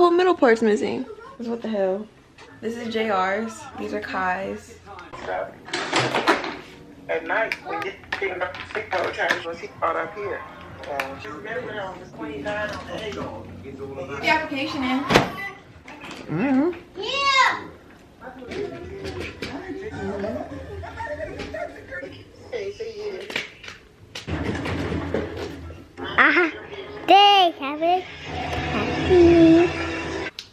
whole middle part's missing. What the hell? This is JR's. These are Kai's. At night, when you get up to 6 hours, he caught up here. The application in. Yeah.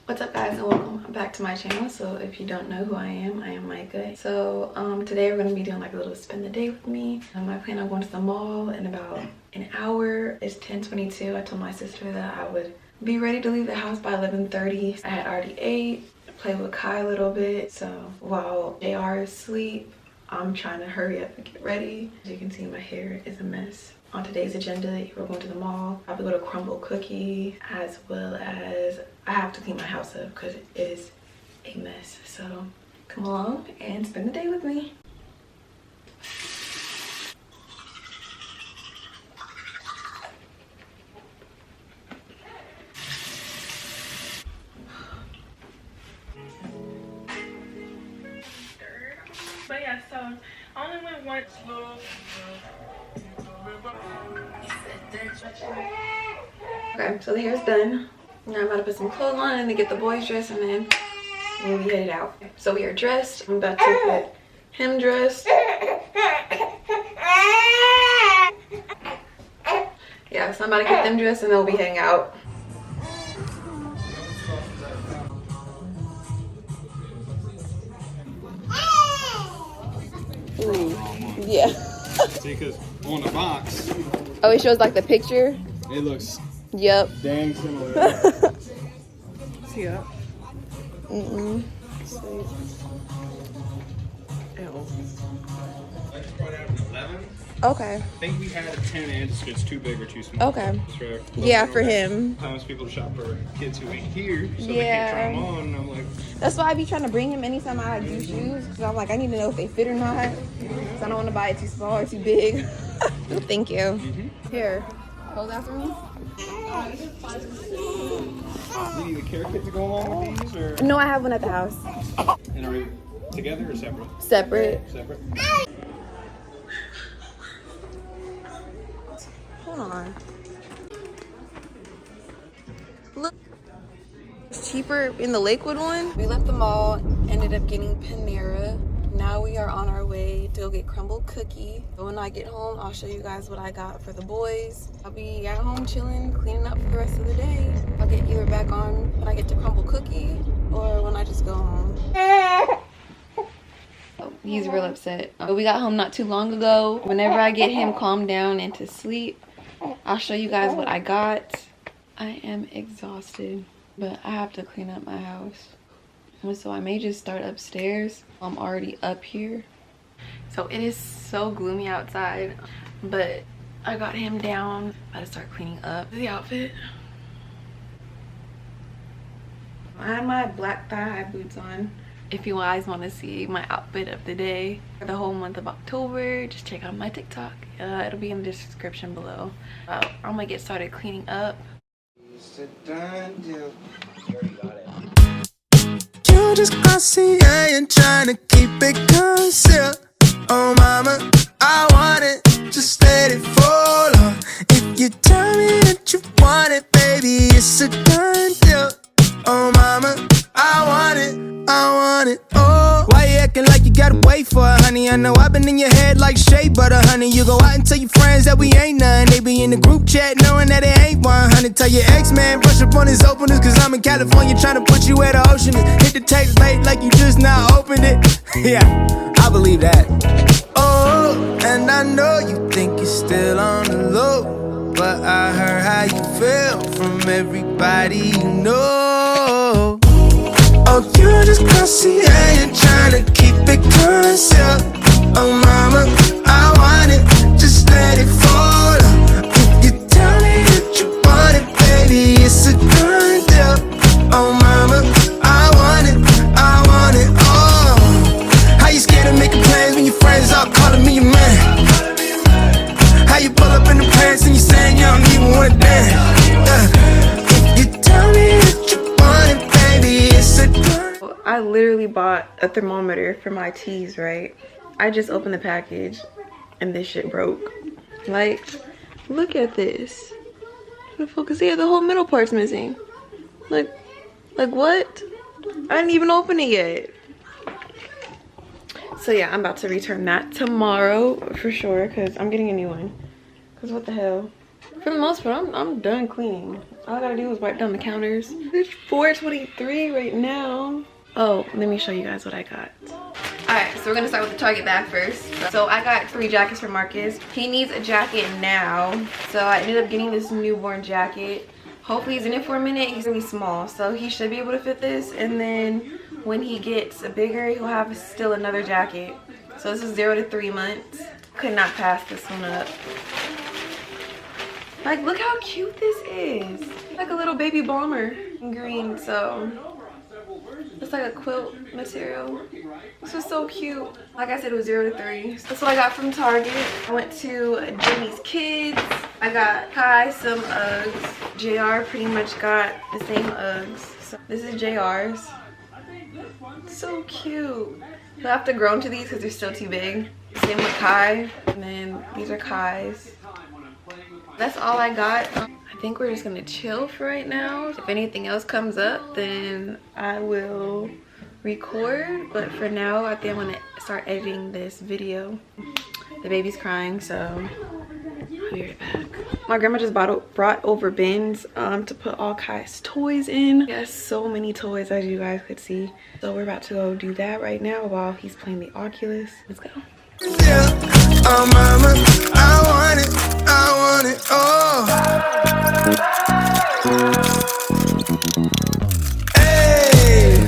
What's up, guys, and welcome back to my channel. So if you don't know who I am Myka. So today we're going to be doing like a little spend the day with me. I plan on going to the mall in about an hour. It's 10:22. I told my sister that I would be ready to leave the house by 11:30. I had already ate, played with Kai a little bit. So while JR is asleep, I'm trying to hurry up and get ready. As you can see, my hair is a mess. On today's agenda, we're going to the mall. I'll be going to Crumble Cookie, as well as I have to clean my house up because it is a mess. So come along and spend the day with me. But yeah, so I only went once. Okay, so the hair's done. Now I'm about to put some clothes on and then get the boys dressed, and then we'll be headed out. So we are dressed. I'm about to put him dressed. Yeah, so I'm about to get them dressed and then we'll be heading out. Ooh, yeah. See, because on the box, Oh, it shows like the picture? it looks Yep. dang similar. Yeah. Mm-mm. I just brought out an 11. Okay. I think we had a 10 and it's too big or too small. Okay. So, Yeah, for him. Sometimes people shop for kids who ain't here, so they Yeah. can't try them on. And I'm like, That's why I be trying to bring him anytime I do shoes. Because I'm like, I need to know if they fit or not. Because I don't want to buy it too small or too big. Thank you. Here, hold that for me. you need a care kit to go along with these, or No, I have one at the house. and are we together or separate? Separate. Separate. Hold on. Look. It's cheaper in the Lakewood one. We left the mall, ended up getting Panera. Now we are on our way to go get Crumble Cookie. When I get home, I'll show you guys what I got for the boys. I'll be at home chilling, cleaning up for the rest of the day. I'll get either back on when I get to Crumble Cookie or when I just go home. Oh, he's real upset. But we got home not too long ago. Whenever I get him calmed down and to sleep, I'll show you guys what I got. I am exhausted, but I have to clean up my house. So I may just start upstairs. I'm already up here. So it is so gloomy outside, but I got him down. About to start cleaning up the outfit. I have my black thigh-high boots on. If you guys want to see my outfit of the day for the whole month of October, just check out my TikTok. It'll be in the description below. I'm gonna get started cleaning up. You just glossy, I ain't trying to keep it concealed. Oh mama, I want it, just let it fall on. If you tell me that you want it, baby, it's a done deal. Oh mama, I want it, oh. Why you acting like you gotta wait for it, honey? I know I've been in your head like shea butter, honey. You go out and tell your friends that we ain't none. They be in the group chat knowing that it ain't 100. Tell your ex-man brush up on his openers, cause I'm in California trying to put you where the ocean is. Hit the text late like you just now opened it. Yeah, I believe that. Oh, and I know you think you're still on the low, but I heard how you feel from everybody you know. Oh, you just glossy, I ain't tryna keep it concealed. Oh mama, I want it, just let it fall. If you tell me that you want it, baby, it's a done deal. Oh mama, I want it, oh. How you scared of making plans when your friends all calling me your man? How you pull up in the pants and you saying you don't even wanna dance? If you tell me that you want it, I literally bought a thermometer for my teas, right? I just opened the package and this shit broke. Like, look at this. Focus here, the whole middle part's missing. Like what? I didn't even open it yet. So yeah, I'm about to return that tomorrow for sure, because I'm getting a new one. Because what the hell? For the most part, I'm done cleaning. All I gotta do is wipe down the counters. It's 4:23 right now. Oh, let me show you guys what I got. Alright, so we're gonna start with the Target bag first. So I got 3 jackets for Marcus. He needs a jacket now. So I ended up getting this newborn jacket. Hopefully he's in it for a minute. He's really small, so he should be able to fit this. And then when he gets bigger, he'll have still another jacket. So this is 0 to 3 months. Could not pass this one up. Like, look how cute this is. Like a little baby bomber in green, so it's like a quilt material. This was so cute. Like I said, it was 0 to 3. So that's what I got from Target. I went to Jenee's Kids. I got Kai some Uggs. JR pretty much got the same Uggs. So this is JR's. So cute. You'll have to grow into these because they're still too big. Same with Kai. And then these are Kai's. That's all I got. I think we're just gonna chill for right now. If anything else comes up, then I will record. But for now, I think I'm gonna start editing this video. The baby's crying, so I'll be right back. My grandma just brought over bins to put all Kai's toys in. He has so many toys, as you guys could see. So we're about to go do that right now while he's playing the Oculus. Let's go. Yeah, oh mama, I want it, oh. Hey,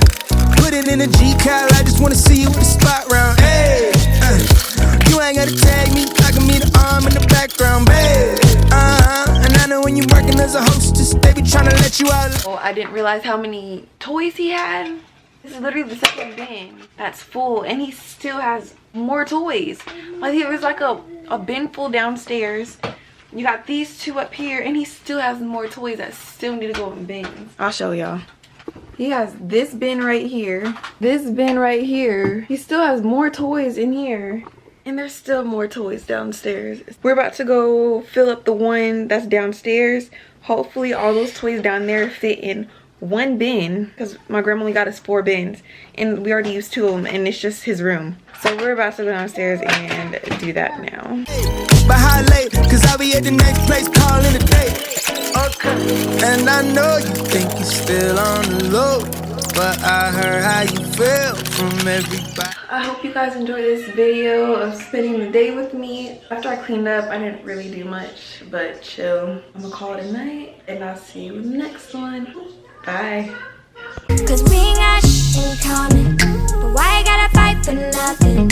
put it in a G-Cal, I just wanna see you with the spot round. Hey, you ain't gotta tag me, I can meet the arm in the background, babe. And I know when you're working as a hostess, they be trying to let you out. Oh, I didn't realize how many toys he had. This is literally the second bin that's full, and he still has more toys. Like, there was like a bin full downstairs. You got these 2 up here, and he still has more toys that still need to go in bins. I'll show y'all. He has this bin right here, this bin right here. He still has more toys in here, and there's still more toys downstairs. We're about to go fill up the one that's downstairs. Hopefully all those toys down there fit in 1 bin, because my grandma only got us 4 bins, and we already used 2 of them, and it's just his room. So we're about to go downstairs and do that now. But how late? Cause I'll be at the next place calling a date. Okay. And I know you think you're still on the low, but I heard how you feel from everybody. I hope you guys enjoyed this video of spending the day with me. After I cleaned up, I didn't really do much but chill. I'm gonna call it a night, and I'll see you in the next one. Bye. Cause we got shit in common, but why you gotta fight for nothing?